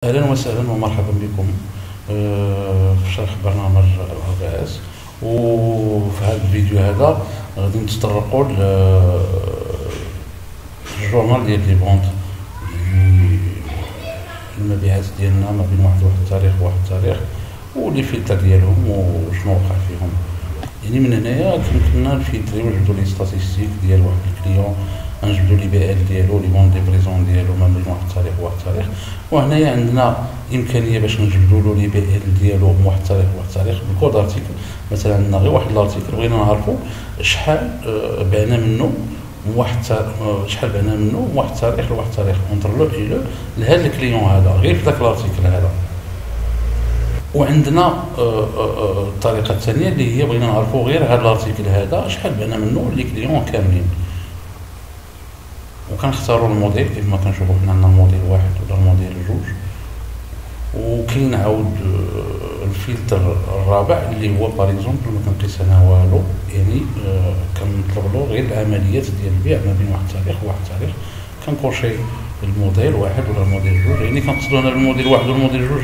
اهلا وسهلا ومرحبا بكم في شرح برنامج الRVS. وفي هذا الفيديو هذا غادي نتطرقوا للجورنال ديال لي بونت، يعني المبيعات ديالنا ما بين واحد التاريخ وواحد التاريخ، ولي فلتر ديالهم وشنو وقع فيهم. يعني من هنايا كيمكننا نفلتريو ونجبدو لي ستاتيستيك ديال واحد الكليون، نجبدو لي بي ال ديالو، لي بون دي بريزون ديالو ما بين واحد التاريخ وواحد التاريخ. وهنايا عندنا امكانيه باش نجبدو له لي بي ال ديالو من واحد التاريخ لواحد التاريخ بالكود ارتيكل. مثلا عندنا غير واحد الارتيكل بغينا نعرفو شحال بعنا منه من واحد شحال بعنا منه من واحد التاريخ لواحد التاريخ اونتر لو اي لو لهذا الكليون هذا غير في ذاك الارتيكل هذا. وعندنا الطريقه الثانيه اللي هي بغينا نعرفو غير هذا الارتيكل هذا شحال بعنا منه لي كليون كاملين، وكنختاروا الموديل كيف ما كنشوفوا حنا عندنا الموديل واحد ولا الموديل جوج. وكاين عاود الفلتر الرابع اللي هو باغ اكزومبل ما كنقيس انا والو، يعني كنطلب له غير العمليات ديال البيع ما بين واحد التاريخ وواحد التاريخ. كنكوشي الموديل واحد ولا الموديل جوج، يعني كنقصدو انا الموديل واحد والموديل جوج،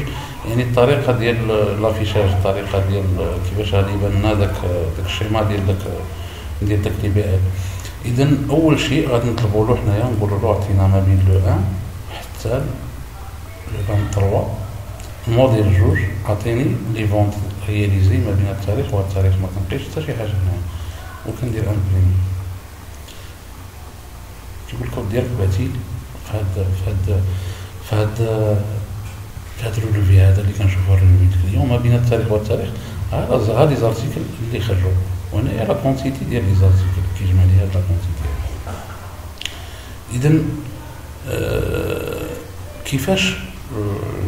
يعني الطريقه ديال لافيشاج، الطريقه ديال كيفاش غادي يبان لنا داك الشيما ديال داك لي بي ال. اذا اول شيء غادي نطلبوا له حنايا نقولوا له عطينا ما بين لو 1 حتى لو 23 الموديل جوج، عطيني لي فونت رياليزي ما بين التاريخ والتاريخ، ما كنقيش حتى شي حاجه هنايا، وكندير امبريمي. كيقول الكود ديالك بعتي في هاد الريلوفي هذا اللي كنشوفو الريلوفي ديال اليوم ما بين التاريخ والتاريخ. هاد لي زارتيكل اللي خرجوا، وهنايا لا كونتيتي ديال لي زارتيكل كيجمع لي هاد لا كونتيتي. اذا كيفاش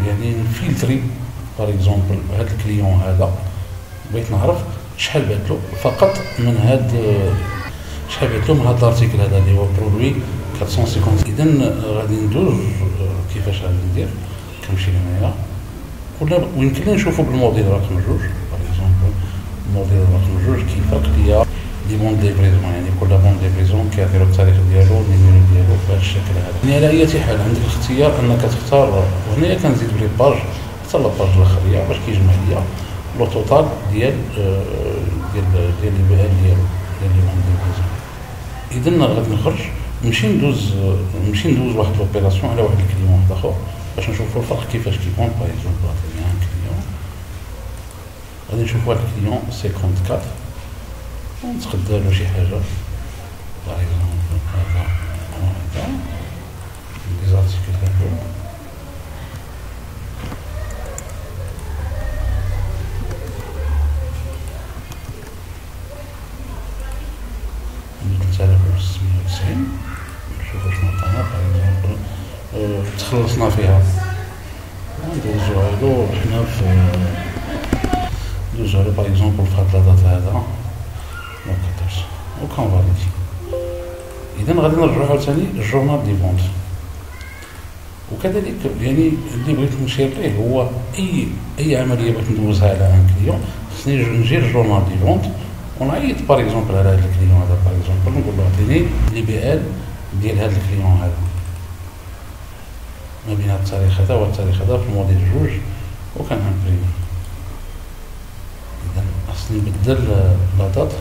يعني نفلتري باغ اكزومبل هاد الكليون هذا، بغيت نعرف شحال بعتلو فقط من هاد شحال بعتلو من هاد الارتيكل هذا اللي هو برودوي 450. اذا غادي ندوز كيفاش غادي ندير، كنمشي هنايا ولا ويمكن لي نشوفو بالموديل رقم جوج باغ اكزومبل. الموديل رقم جوج كيفرق ليا دي بون دي بريزون، يعني كل بون دي بريزون كيعطيو التاريخ ديالو والنيميرو ديالو بهذا الشكل هذا. يعني على اي حال عندك الاختيار انك تختار، وهنايا كنزيد بلي باج حتى لاباج الاخريه باش كيجمع ليا لو توتال ديال لي بي ال ديالو ديال لي بون دي بريزون. اذا غادي نخرج نمشي ندوز واحد لوبيراسيون على واحد الكليون واحد اخر باش نشوفوا الفرق كيفاش كيكون. باغ اكزومبل عطيني ان كليون، غادي نشوفوا هاد الكليون 54 ونتقدر له شي حاجه باغ اكزومبل هذا وهذا لي زارتيكل هادو. من 3690 نشوفوا شنو عطانا باغ اكزومبل. تخلصنا فيها ندوزو هادو حنا في ندوزو هادو باغ اكزومبل في هاد لاطات هذا وكنفاليدي. اذا غادي نرجعو عاوتاني للجورنال دي فونت. وكذلك يعني اللي بغيت نشير ليه هو اي عمليه بغيت ندوزها على ان كليون، خصني نجي للجورنال دي فونت ونعيط باغ اكزومبل على هذا الكليون هذا باغ اكزومبل، نقول له عطيني لي بي ال ديال هذا الكليون هذا ما بين التاريخ هذا والتاريخ هذا في الموديل جوج، وكنامبريمي. اذا خصني نبدل لا دات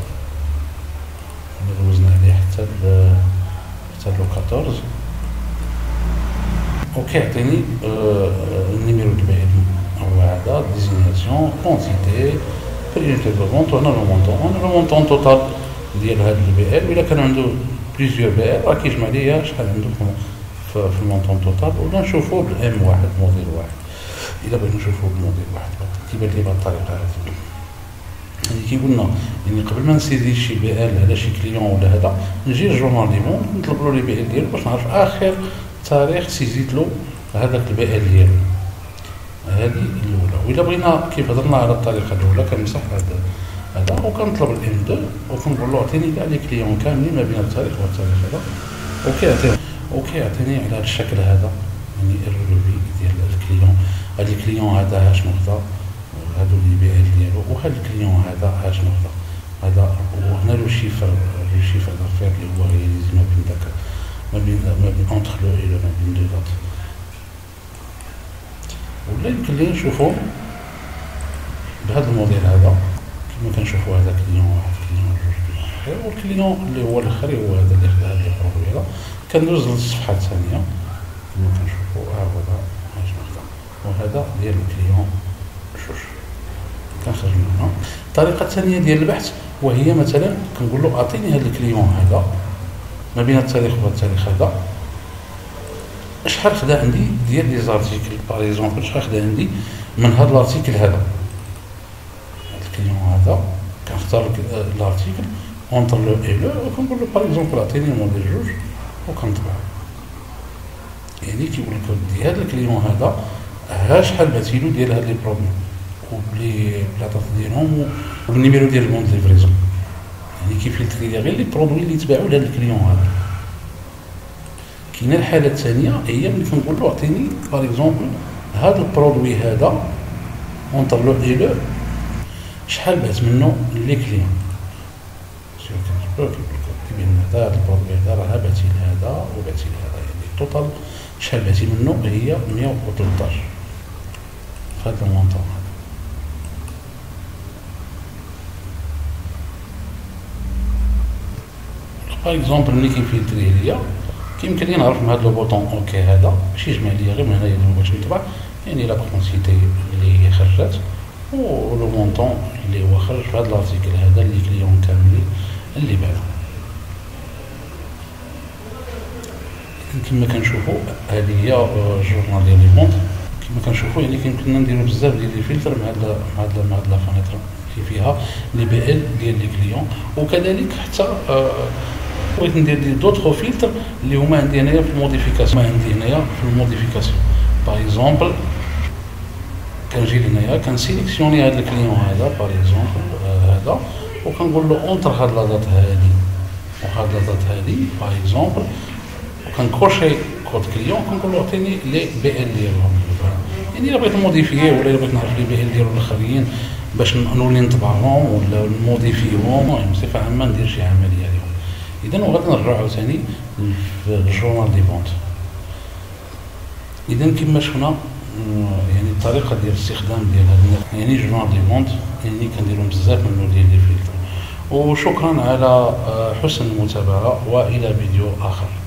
اللي دوزنا عليه حتى لو 14، وكيعطيني النيميرو ديال البي ال هو هذا ديزينياسيون كونتيتي بريونتي دو فونت وانا لو مونطون توتال ديال هاد البي ال. الا كان عنده بليزيور بي ال راه كيجمع ليا شحال عنده في المونطون توتال. ولا نشوفوه بالام واحد موديل واحد. الا بغينا نشوفوه بالموديل واحد كيبان لي بهاد الطريقه هذه. يعني كي قلنا يعني قبل ما نسيزي شي بي ال على شي كليون ولا هذا، نجي للجورنال دي فونت نطلب له لي بي ال ديالو باش نعرف اخر تاريخ سيزيت له هذاك البي ال ديالو. هذه الاولى. وإلا بغينا كيف هضرنا على الطريقه الاولى كنمسح هذا وكنطلب الام 2 وكنقول له عطيني كاع لي كليون كاملين ما بين التاريخ والتاريخ هذا، وكيعطيني على هذا الشكل هذا، يعني الريلوفي ديال الكليون. هذا الكليون هذا اش نقطه، هادو لي بي ال ديالو، وهذا الكليون هذا اش نقطه هذا. وهنا لو شيفر دافير اللي هو رياليزي ما بين داك ما بين اونتر لو اي لو ما بين دو دات. ولا يمكن لي نشوفهم بهذا الموديل هذا كما كنشوفوا. هذا كليون واحد، كليون جوج، كليون ثلاثة، والكليون اللي هو الاخر هو هذا اللي خدا هذا البرودوي هذا. كندوز للصفحه الثانيه كما كنشوفوا. هو هذا وهذا ديال الكليون جوج. كنخرج من هنا. الطريقه الثانيه ديال البحث وهي مثلا كنقول له اعطيني هذا الكليون هذا ما بين التاريخ والتاريخ هذا، شحال خدا عندي ديال لي زارتيكل باغ اكزومبل، شحال خدا عندي من هذا الارتيكل هذا. الكليون هذا كنختار الارتيكل اونتر لو اي لو، وكنقول له باغ اكزومبل اعطيني الموديل جوج وكنطبع. يعني كيقول لك ودي هذا الكليون هذا ها شحال باتيلو ديال هاد لي برودوي وبلي بلاطات ديالهم والنيميرو ديال البوند ليفريزون. يعني كيفلتري لي غير لي برودوي اللي تباعوا لهاد الكليون هذا. كاينه الحاله الثانيه هي ملي كنقول له اعطيني باغ اكزومبل هذا البرودوي هذا اونتر لو اي لو شحال بات منه لي كليون. كيبين هذا البرودوي هذا راه باتي لهذا وباتي لهذا، يعني التوتال شحال باتي منه هي 113 في هذا المونطون هذا. باغ اكزومبل ملي كيفلتري ليا كيمكن لي نعرف من هذا لو بوطون اوكي هذا باش يجمع ليا غير من هنايا باش نطبع، يعني لا كونتيتي اللي هي خرجت ولو مونطون اللي هو خرج في هذا الارتيكل هذا اللي كليون كاملين اللي بعده. كما كنشوفوا هذه هي جورنال ديال لي بونط. كما كنشوفوا يعني كيمكننا نديروا بزاف ديال لي فلتر مع هاد لا فانيتر اللي فيها لي بي ال ديال لي كليون. وكذلك حتى بغيت ندير دوطخ فلتر اللي هما عندي هنايا في الموديفيكاسيون. في الموديفيكاسيون باغ اكزومبل كنجي لهنايا كنسيليكسيوني هذا الكليون هذا باغ اكزومبل هذا، وكنقول له اونتر هاد لاطات هادي وهاد لاطات هادي باغ اكزومبل، وكنكوشي كود كليون كنقول له اعطيني لي بي ال ديالهم. يعني الا بغيت نموديفيه ولا الا بغيت نعرف لي بي ال ديالو الاخرين باش نولي نطبعهم ولا نموديفيهم، المهم بصفه عامه ندير شي عمليه عليهم. اذا وغادي نرجعو عاوتاني للجورنال دي بونت. اذا كما شفنا يعني الطريقه ديال الاستخدام ديال هذا يعني جورنال دي بونت يعني كنديروا بزاف من ديال لي فيلتر. وشكرا على حسن المتابعه والى فيديو اخر.